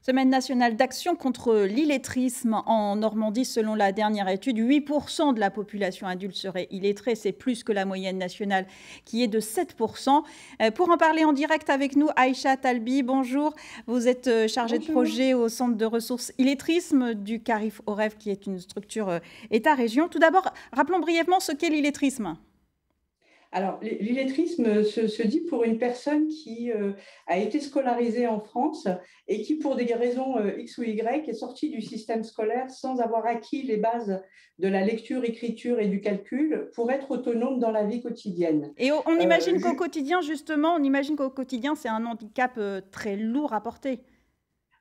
Semaine nationale d'action contre l'illettrisme en Normandie. Selon la dernière étude, 8% de la population adulte serait illettrée. C'est plus que la moyenne nationale qui est de 7%. Pour en parler en direct avec nous, Aïcha Talbi, bonjour. Vous êtes chargée de projet au Centre de ressources illettrisme du CARIF OREF, qui est une structure État-région. Tout d'abord, rappelons brièvement ce qu'est l'illettrisme. Alors, l'illettrisme se dit pour une personne qui a été scolarisée en France et qui, pour des raisons X ou Y, est sortie du système scolaire sans avoir acquis les bases de la lecture, écriture et du calcul pour être autonome dans la vie quotidienne. Et on imagine qu'au quotidien, justement, c'est un handicap très lourd à porter.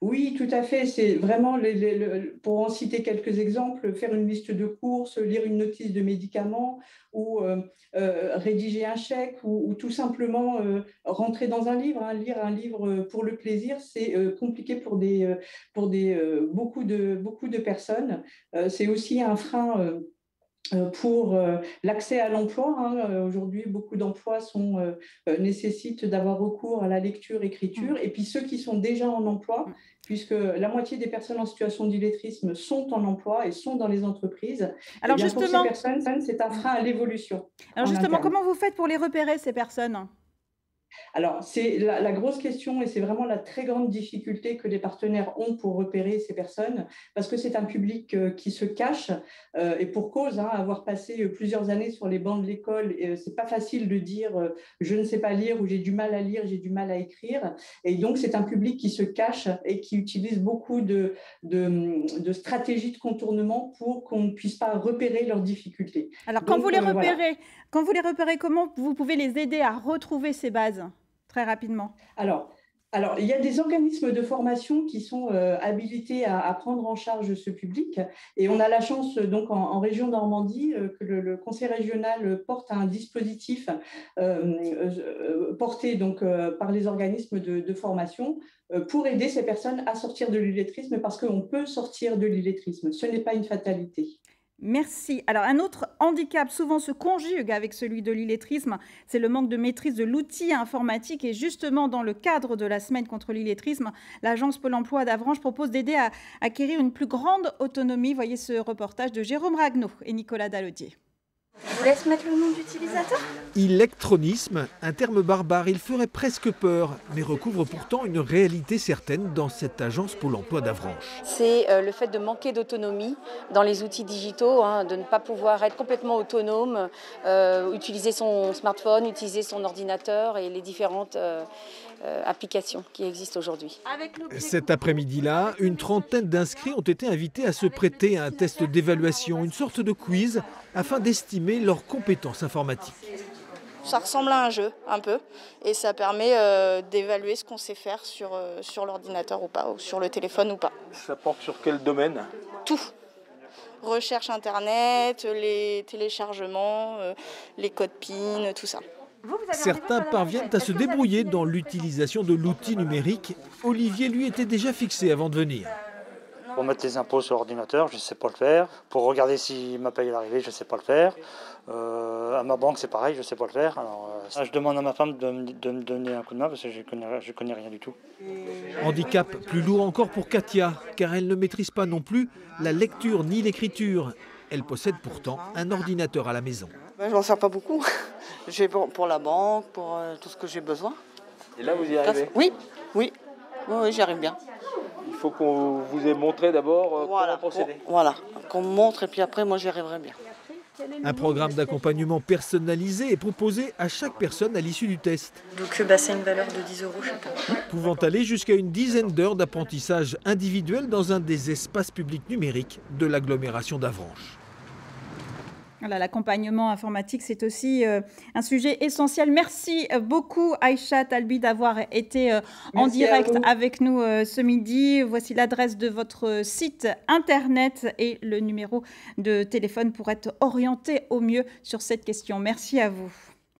Oui, tout à fait. C'est vraiment, pour en citer quelques exemples, faire une liste de courses, lire une notice de médicaments ou rédiger un chèque ou tout simplement rentrer dans un livre. Lire un livre pour le plaisir, c'est compliqué pour beaucoup de personnes. C'est aussi un frein pour l'accès à l'emploi. Aujourd'hui, beaucoup d'emplois nécessitent d'avoir recours à la lecture-écriture. Et puis ceux qui sont déjà en emploi, puisque la moitié des personnes en situation d'illettrisme sont en emploi et sont dans les entreprises, Alors pour ces justement, personnes, c'est un frein à l'évolution. Alors justement, comment vous faites pour les repérer, ces personnes ? Alors, c'est la grosse question et c'est vraiment la très grande difficulté que les partenaires ont pour repérer ces personnes, parce que c'est un public qui se cache et pour cause, avoir passé plusieurs années sur les bancs de l'école, c'est pas facile de dire je ne sais pas lire ou j'ai du mal à lire, j'ai du mal à écrire. Et donc, c'est un public qui se cache et qui utilise beaucoup de stratégies de contournement pour qu'on ne puisse pas repérer leurs difficultés. Alors, quand vous les repérez, comment vous pouvez les aider à retrouver ces bases très rapidement ? Alors, il y a des organismes de formation qui sont habilités à prendre en charge ce public. Et on a la chance, donc, en région Normandie, que le conseil régional porte un dispositif porté donc, par les organismes de formation pour aider ces personnes à sortir de l'illettrisme, parce qu'on peut sortir de l'illettrisme. Ce n'est pas une fatalité. Merci. Alors, un autre handicap souvent se conjugue avec celui de l'illettrisme, c'est le manque de maîtrise de l'outil informatique. Et justement, dans le cadre de la semaine contre l'illettrisme, l'agence Pôle emploi d'Avranches propose d'aider à acquérir une plus grande autonomie. Voyez ce reportage de Jérôme Ragnaud et Nicolas Dalodier. Je vous laisse mettre le nom d'utilisateur. Illectronisme, un terme barbare, il ferait presque peur, mais recouvre pourtant une réalité certaine dans cette agence Pôle emploi d'Avranches. C'est le fait de manquer d'autonomie dans les outils digitaux, de ne pas pouvoir être complètement autonome, utiliser son smartphone, utiliser son ordinateur et les différentes applications qui existent aujourd'hui. Cet après-midi-là, une trentaine d'inscrits ont été invités à se prêter à un test d'évaluation, une sorte de quiz, afin d'estimer leurs compétences informatiques. Ça ressemble à un jeu, un peu, et ça permet d'évaluer ce qu'on sait faire sur l'ordinateur ou pas, ou sur le téléphone ou pas. Ça porte sur quel domaine ? Tout. Recherche internet, les téléchargements, les codes PIN, tout ça. Certains parviennent à se débrouiller dans l'utilisation de l'outil numérique. Olivier, lui, était déjà fixé avant de venir. Pour mettre les impôts sur l'ordinateur, je ne sais pas le faire. Pour regarder si ma paye est arrivée, je ne sais pas le faire. À ma banque, c'est pareil, je ne sais pas le faire. Alors, je demande à ma femme de me donner un coup de main parce que je connais rien du tout. Handicap plus lourd encore pour Katia, car elle ne maîtrise pas non plus la lecture ni l'écriture. Elle possède pourtant un ordinateur à la maison. Je m'en sers pas beaucoup. J'ai pour la banque, pour tout ce que j'ai besoin. Et là, vous y arrivez ? Oui, j'y arrive bien. Il faut qu'on vous ait montré d'abord comment procéder. Voilà, qu'on me montre et puis après, moi, j'y arriverai bien. Un programme d'accompagnement personnalisé est proposé à chaque personne à l'issue du test. Donc c'est une valeur de 10 € chacun. Pouvant aller jusqu'à une dizaine d'heures d'apprentissage individuel dans un des espaces publics numériques de l'agglomération d'Avranches. Voilà, l'accompagnement informatique, c'est aussi un sujet essentiel. Merci beaucoup, Aïcha Talbi, d'avoir été en direct avec nous ce midi. Voici l'adresse de votre site internet et le numéro de téléphone pour être orienté au mieux sur cette question. Merci à vous.